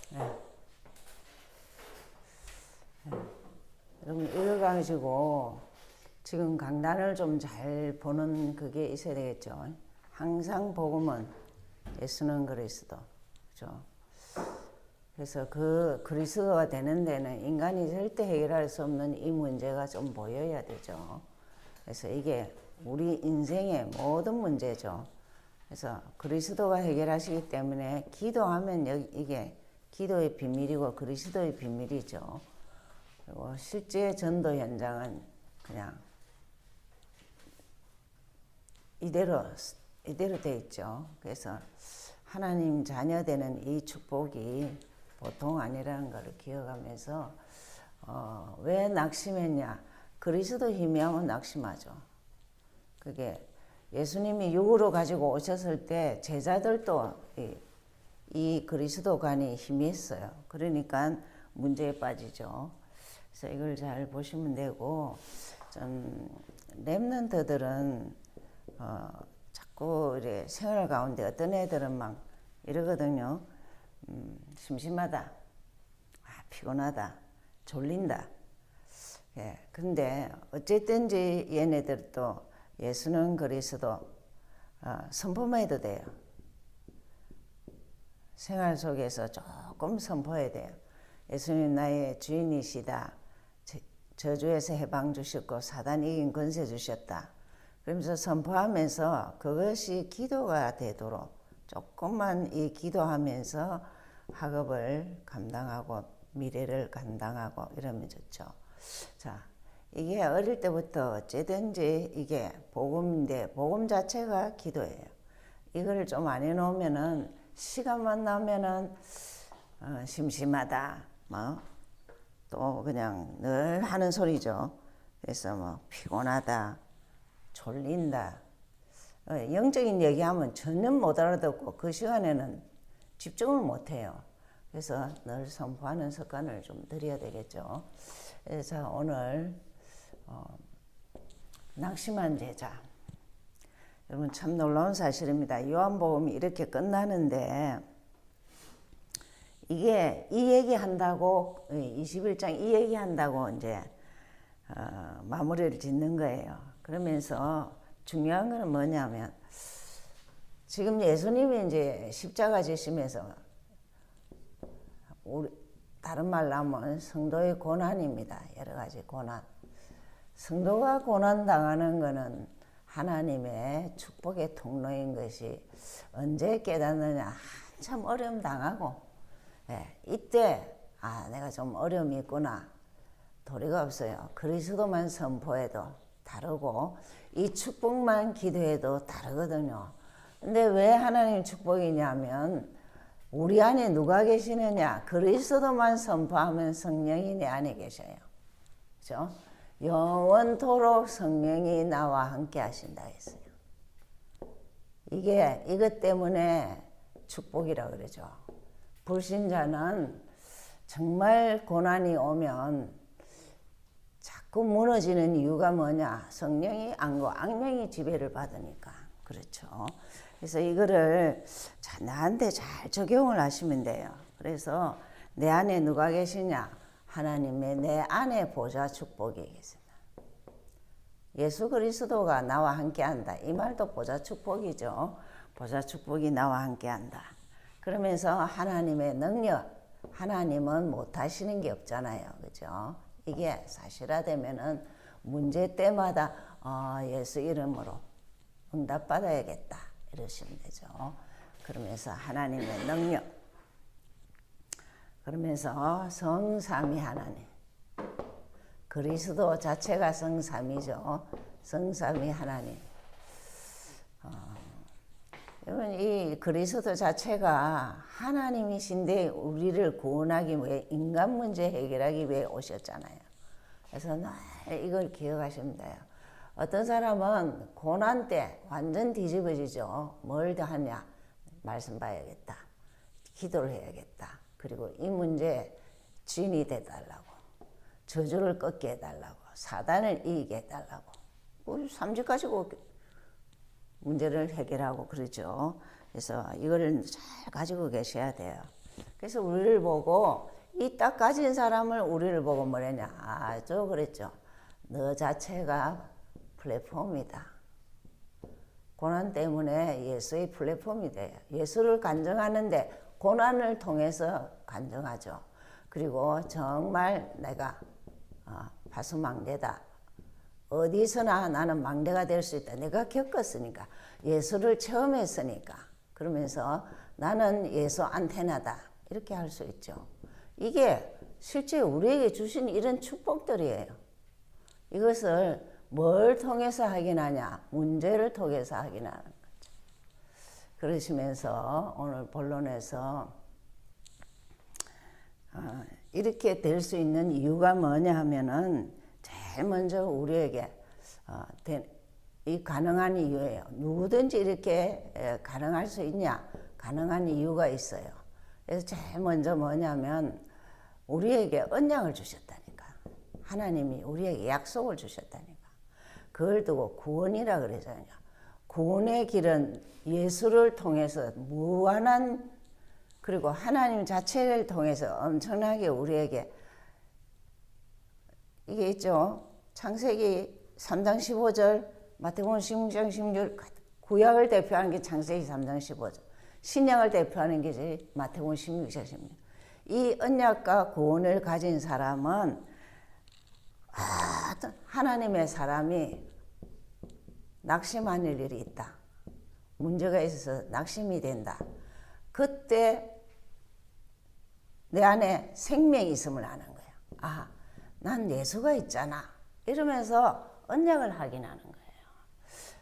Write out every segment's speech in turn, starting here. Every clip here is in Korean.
네. 여러분 이거 가지고 지금 강단을 좀 잘 보는 그게 있어야 되겠죠. 항상 복음은 예수는 그리스도. 그죠? 그래서 그 그리스도가 되는 데는 인간이 절대 해결할 수 없는 이 문제가 좀 보여야 되죠. 그래서 이게 우리 인생의 모든 문제죠. 그래서 그리스도가 해결하시기 때문에 기도하면 이게 기도의 비밀이고 그리스도의 비밀이죠. 그리고 실제 전도 현장은 그냥 이대로 돼 있죠. 그래서 하나님 자녀 되는 이 축복이 보통 아니라는 걸 기억하면서 왜 낙심했냐? 그리스도 희미하면 낙심하죠. 그게 예수님이 육으로 가지고 오셨을 때 제자들도 이 그리스도관이 희미했어요. 그러니까 문제에 빠지죠. 그래서 이걸 잘 보시면 되고, 좀 랩런트들은 자꾸 이래 생활 가운데 어떤 애들은 막 이러거든요. 심심하다, 피곤하다, 졸린다. 예, 근데 어쨌든지 얘네들도 예수는 그리스도 선포만 해도 돼요. 생활 속에서 조금 선포해야 돼요. 예수님 나의 주인이시다. 저주에서 해방 주셨고 사단 이긴 권세 주셨다. 그러면서 선포하면서 그것이 기도가 되도록 조금만 이 기도하면서 학업을 감당하고 미래를 감당하고 이러면 좋죠. 자, 이게 어릴 때부터 어찌든지 이게 복음인데 복음 자체가 기도예요. 이걸 좀 안 해놓으면은 시간만 나면은 심심하다, 뭐 또 그냥 늘 하는 소리죠. 그래서 뭐 피곤하다, 졸린다. 영적인 얘기하면 전혀 못 알아듣고 그 시간에는 집중을 못 해요. 그래서 늘 선포하는 습관을 좀 들여야 되겠죠. 그래서 오늘 낙심한 제자. 여러분 참 놀라운 사실입니다. 요한복음이 이렇게 끝나는데 이게 이 얘기한다고 21장 이 얘기한다고 이제 마무리를 짓는 거예요. 그러면서 중요한 거는 뭐냐면 지금 예수님이 이제 십자가 지시면서 우리 다른 말로 하면 성도의 고난입니다. 여러 가지 고난. 성도가 고난 당하는 거는 하나님의 축복의 통로인 것이 언제 깨닫느냐. 한참 어려움 당하고 이때 내가 좀 어려움이 있구나. 도리가 없어요. 그리스도만 선포해도 다르고 이 축복만 기도해도 다르거든요. 근데 왜 하나님 축복이냐면 우리 안에 누가 계시느냐? 그리스도만 선포하면 성령이 내 안에 계셔요. 그죠? 영원토록 성령이 나와 함께 하신다 했어요. 이것 때문에 축복이라고 그러죠. 불신자는 정말 고난이 오면 자꾸 무너지는 이유가 뭐냐? 성령이 안고 악령이 지배를 받으니까. 그렇죠. 그래서 이거를 나한테 잘 적용을 하시면 돼요. 그래서 내 안에 누가 계시냐? 하나님의 내 안에 보좌 축복이 계십니다. 예수 그리스도가 나와 함께한다. 이 말도 보좌 축복이죠. 보좌 축복이 나와 함께한다. 그러면서 하나님의 능력, 하나님은 못하시는 게 없잖아요. 그죠? 이게 사실화되면은 문제 때마다 예수 이름으로 응답받아야겠다. 이러시면 되죠. 그러면서 하나님의 능력, 그러면서 성삼위 하나님, 그리스도 자체가 성삼위죠. 성삼위 하나님. 여러분 이 그리스도 자체가 하나님이신데 우리를 구원하기 위해 인간 문제 해결하기 위해 오셨잖아요. 그래서 늘 이걸 기억하시면 돼요. 어떤 사람은 고난 때 완전 뒤집어지죠. 뭘 더 하냐? 말씀 봐야겠다. 기도를 해야겠다. 그리고 이 문제 주인이 되달라고. 저주를 꺾게 해달라고. 사단을 이기게 해달라고. 우리 3주 가지고 문제를 해결하고 그러죠. 그래서 이거를 잘 가지고 계셔야 돼요. 그래서 우리를 보고 이 딱 가진 사람을 우리를 보고 뭐랬냐 아주 그랬죠. 너 자체가 플랫폼이다. 고난 때문에 예수의 플랫폼이 돼요. 예수를 간증하는데 고난을 통해서 간증하죠. 그리고 정말 내가 파수망대다. 어디서나 나는 망대가 될 수 있다. 내가 겪었으니까. 예수를 체험했으니까. 그러면서 나는 예수 안테나다. 이렇게 할 수 있죠. 이게 실제 우리에게 주신 이런 축복들이에요. 이것을 뭘 통해서 확인하냐? 문제를 통해서 확인하는 거죠. 그러시면서 오늘 본론에서 이렇게 될 수 있는 이유가 뭐냐 하면은 제일 먼저 우리에게 이 가능한 이유예요. 누구든지 이렇게 가능할 수 있냐? 가능한 이유가 있어요. 그래서 제일 먼저 뭐냐면 우리에게 언약을 주셨다니까. 하나님이 우리에게 약속을 주셨다니까. 그걸 두고 구원이라 그러잖아요. 구원의 길은 예수를 통해서 무한한 그리고 하나님 자체를 통해서 엄청나게 우리에게 이게 있죠. 창세기 3장 15절, 마태복음 16장 16절, 구약을 대표하는 게 창세기 3장 15절, 신약을 대표하는 게 마태복음 16장 16절. 이 언약과 구원을 가진 사람은 하나님의 사람이 낙심하는 일이 있다. 문제가 있어서 낙심이 된다. 그때 내 안에 생명이 있음을 아는 거예요. 아, 난 예수가 있잖아. 이러면서 언약을 확인하는 거예요.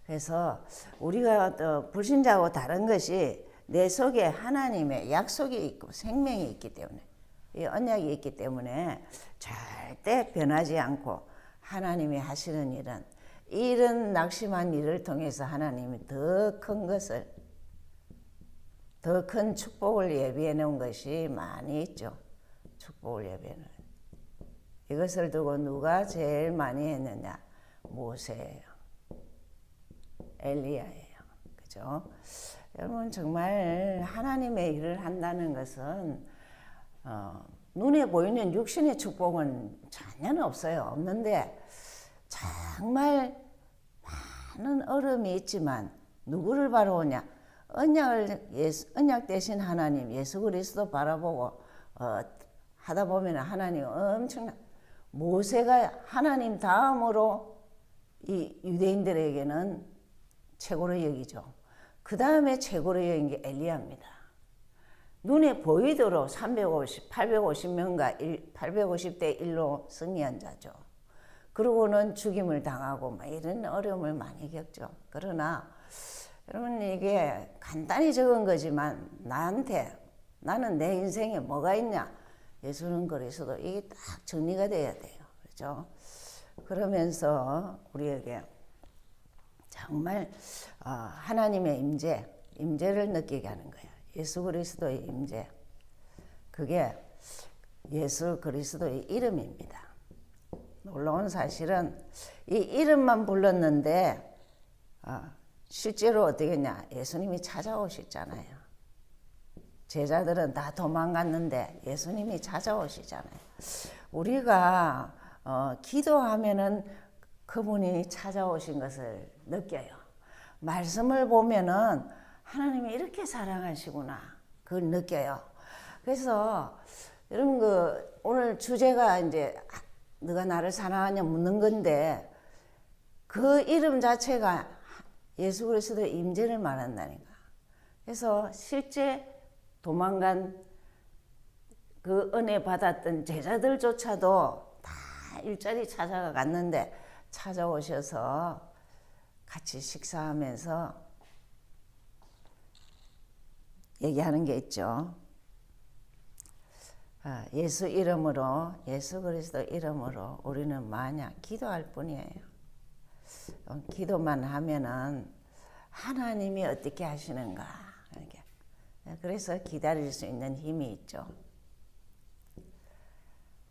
그래서 우리가 또 불신자하고 다른 것이 내 속에 하나님의 약속이 있고 생명이 있기 때문에 이 언약이 있기 때문에 절대 변하지 않고 하나님이 하시는 일은 이런 낙심한 일을 통해서 하나님이 더 큰 것을 더 큰 축복을 예비해 놓은 것이 많이 있죠. 축복을 예비해 놓은 이것을 두고 누가 제일 많이 했느냐? 모세예요. 엘리야예요. 그죠? 여러분 정말 하나님의 일을 한다는 것은 눈에 보이는 육신의 축복은 전혀 없어요. 없는데 정말 많은 어려움이 있지만 누구를 바라보냐? 언약 되신 하나님 예수 그리스도 바라보고 하다 보면 하나님 엄청난 모세가 하나님 다음으로 이 유대인들에게는 최고로 여기죠. 그 다음에 최고로 여긴 게 엘리야입니다. 눈에 보이도록 850명과 850대 1로 승리한 자죠. 그러고는 죽임을 당하고 막 이런 어려움을 많이 겪죠. 그러나 여러분 이게 간단히 적은 거지만 나는 내 인생에 뭐가 있냐? 예수는 그리스도 이게 딱 정리가 돼야 돼요. 그렇죠? 그러면서 우리에게 정말 하나님의 임재를 느끼게 하는 거예요. 예수 그리스도의 임재. 그게 예수 그리스도의 이름입니다. 놀라운 사실은 이 이름만 불렀는데 실제로 어떻게 했냐? 예수님이 찾아오셨잖아요. 제자들은 다 도망갔는데 예수님이 찾아오시잖아요. 우리가 기도하면은 그분이 찾아오신 것을 느껴요. 말씀을 보면은 하나님이 이렇게 사랑하시구나. 그걸 느껴요. 그래서 여러분 오늘 주제가 이제 너가 나를 사랑하냐 묻는 건데 그 이름 자체가 예수 그리스도의 임재를 말한다니까. 그래서 실제 도망간 그 은혜 받았던 제자들조차도 다 일자리 찾아가 갔는데 찾아오셔서 같이 식사하면서 얘기하는 게 있죠. 예수 이름으로 예수 그리스도 이름으로 우리는 만약 기도할 뿐이에요. 기도만 하면은 하나님이 어떻게 하시는가 이렇게. 그래서 기다릴 수 있는 힘이 있죠.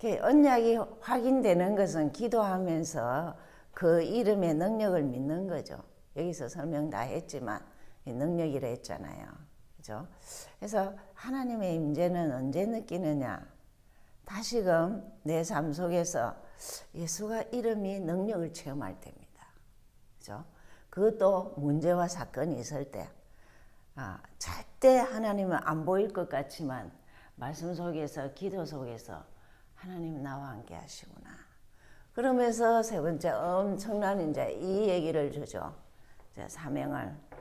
언약이 확인되는 것은 기도하면서 그 이름의 능력을 믿는 거죠. 여기서 설명 다 했지만 능력이라 했잖아요. 그죠? 그래서 하나님의 임재는 언제 느끼느냐? 다시금 내 삶 속에서 예수가 이름이 능력을 체험할 때입니다. 그죠? 그것도 문제와 사건이 있을 때. 절대 하나님은 안 보일 것 같지만 말씀 속에서 기도 속에서 하나님 나와 함께 하시구나. 그러면서 세 번째 엄청난 이제 이 얘기를 주죠. 이제 사명을.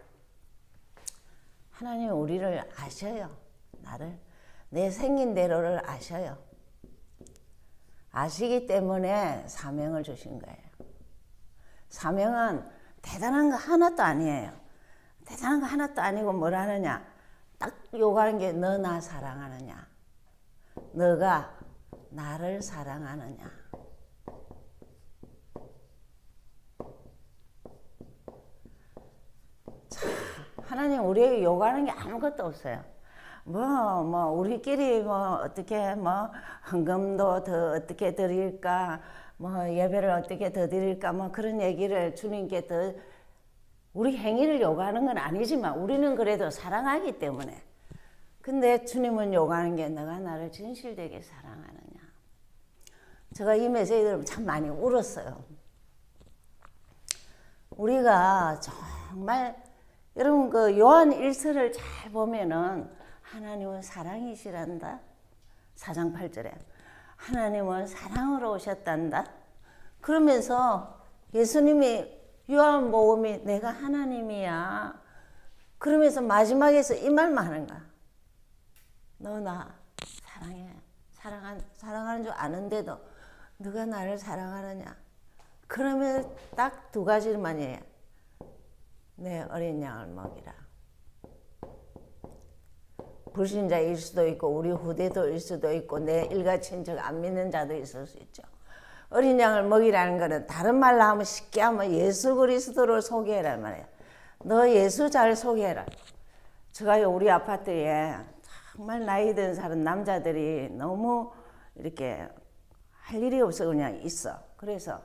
하나님 우리를 아셔요. 나를. 내 생긴 대로를 아셔요. 아시기 때문에 사명을 주신 거예요. 사명은 대단한 거 하나도 아니에요. 대단한 거 하나도 아니고 뭘 하느냐. 딱 요구하는 게 너 나 사랑하느냐. 너가 나를 사랑하느냐. 참, 하나님 우리에게 요구하는 게 아무것도 없어요. 우리끼리 어떻게 헌금도 더 어떻게 드릴까, 예배를 어떻게 더 드릴까, 그런 얘기를 주님께 더 우리 행위를 요구하는 건 아니지만 우리는 그래도 사랑하기 때문에. 근데 주님은 요구하는 게 너가 나를 진실되게 사랑하느냐. 제가 이 메시지 들으면 참 많이 울었어요. 우리가 정말 여러분 그 요한 1서를 잘 보면은 하나님은 사랑이시란다. 4장 8절에 하나님은 사랑으로 오셨단다. 그러면서 예수님이 요한복음이 내가 하나님이야. 그러면서 마지막에서 이 말만 하는 거야. 너 나 사랑해. 사랑하는 줄 아는데도 너가 나를 사랑하느냐. 그러면 딱 두 가지만 해요. 내 어린 양을 먹이라. 불신자일 수도 있고 우리 후대도일 수도 있고 내 일가 친척 안 믿는 자도 있을 수 있죠. 어린 양을 먹이라는 것은 다른 말로 하면 쉽게 하면 예수 그리스도를 소개해란 말이에요. 너 예수 잘 소개해라. 제가요 우리 아파트에 정말 나이 든 사람 남자들이 너무 이렇게 할 일이 없어 그냥 있어. 그래서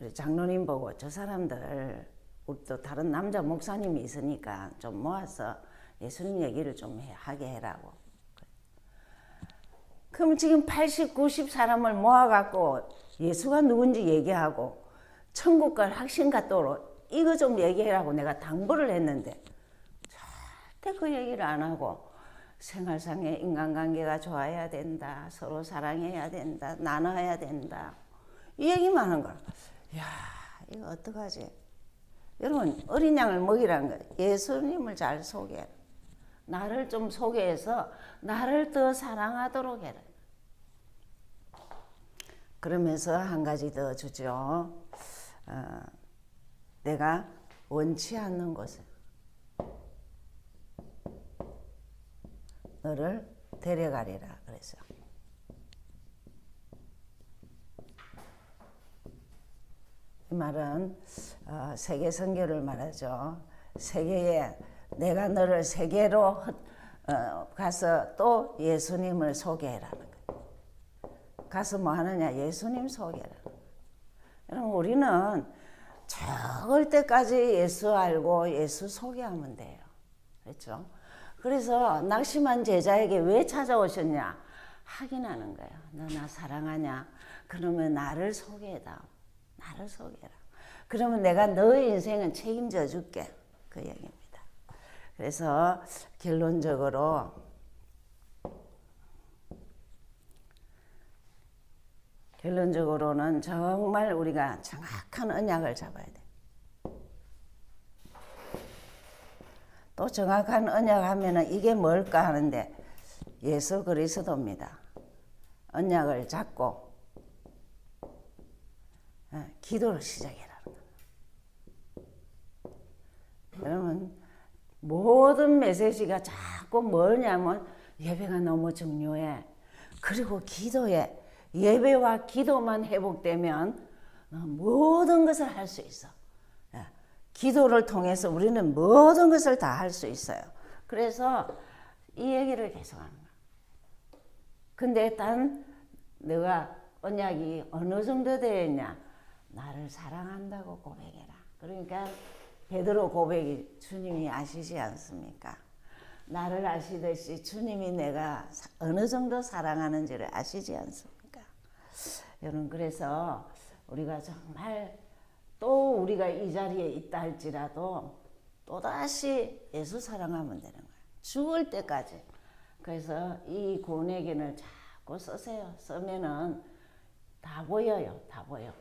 우리 장로님 보고 저 사람들 우리 또 다른 남자 목사님이 있으니까 좀 모아서 예수님 얘기를 좀 하게 해라고. 그럼 지금 80, 90 사람을 모아갖고 예수가 누군지 얘기하고 천국 갈 확신 갖도록 이거 좀 얘기해라고 내가 당부를 했는데 절대 그 얘기를 안 하고 생활상의 인간관계가 좋아야 된다. 서로 사랑해야 된다. 나눠야 된다. 이 얘기만 하는 거야. 야, 이거 어떡하지? 여러분 어린 양을 먹이라는 거예요. 예수님을 잘 소개해라. 나를 좀 소개해서 나를 더 사랑하도록 해라. 그러면서 한 가지 더 주죠. 내가 원치 않는 곳에 너를 데려가리라 그랬어요. 이 말은 세계 선교를 말하죠. 세계에 내가 너를 세계로 가서 또 예수님을 소개해라는 거예요. 가서 뭐 하느냐? 예수님 소개해라. 여러분 우리는 적을 때까지 예수 알고 예수 소개하면 돼요. 그렇죠? 그래서 낙심한 제자에게 왜 찾아오셨냐? 확인하는 거예요. 너 나 사랑하냐? 그러면 나를 소개해다. 나를 소개해라. 그러면 내가 너의 인생은 책임져 줄게. 그 얘기입니다. 그래서 결론적으로는 정말 우리가 정확한 언약을 잡아야 돼. 또 정확한 언약 하면은 이게 뭘까 하는데 예수 그리스도입니다. 언약을 잡고 기도를 시작해라. 여러분 모든 메시지가 자꾸 뭐냐면 예배가 너무 중요해. 그리고 기도에 예배와 기도만 회복되면 모든 것을 할 수 있어. 기도를 통해서 우리는 모든 것을 다 할 수 있어요. 그래서 이 얘기를 계속하는 거야. 근데 일단 너가 언약이 어느 정도 되었냐? 나를 사랑한다고 고백해라. 그러니까 베드로 고백이 주님이 아시지 않습니까? 나를 아시듯이 주님이 내가 어느 정도 사랑하는지를 아시지 않습니까? 여러분, 그래서 우리가 정말 또 우리가 이 자리에 있다 할지라도 또다시 예수 사랑하면 되는 거예요. 죽을 때까지. 그래서 이 고뇌기를 자꾸 쓰세요. 쓰면은 다 보여요. 다 보여.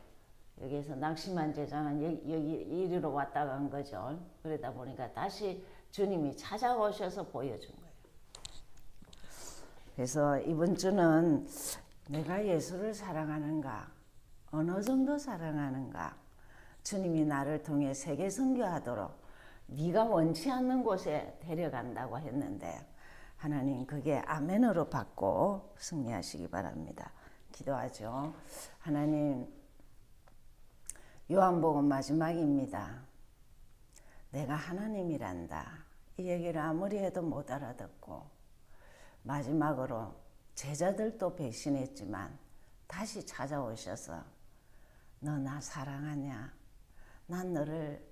여기에서 낙심한 제자는 여기 이리로 왔다 간 거죠. 그러다 보니까 다시 주님이 찾아오셔서 보여준 거예요. 그래서 이번 주는 내가 예수를 사랑하는가? 어느 정도 사랑하는가? 주님이 나를 통해 세계 선교하도록 네가 원치 않는 곳에 데려간다고 했는데 하나님 그게 아멘으로 받고 승리하시기 바랍니다. 기도하죠. 하나님, 요한복음 마지막입니다. 내가 하나님이란다. 이 얘기를 아무리 해도 못 알아듣고 마지막으로 제자들도 배신했지만 다시 찾아오셔서 너 나 사랑하냐? 난 너를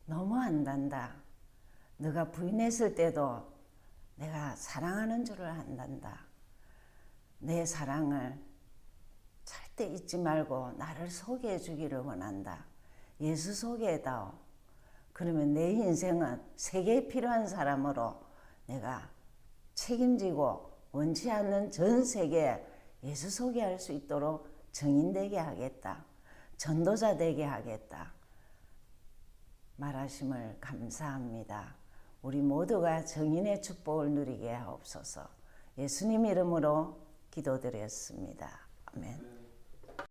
너무 안단다. 너가 부인했을 때도 내가 사랑하는 줄을 안단다. 내 사랑을 절대 잊지 말고 나를 소개해 주기를 원한다. 예수 소개해다오. 그러면 내 인생은 세계에 필요한 사람으로 내가 책임지고 원치 않는 전 세계에 예수 소개할 수 있도록 증인되게 하겠다. 전도자 되게 하겠다. 말하심을 감사합니다. 우리 모두가 증인의 축복을 누리게 하옵소서. 예수님 이름으로 기도드렸습니다. 아멘.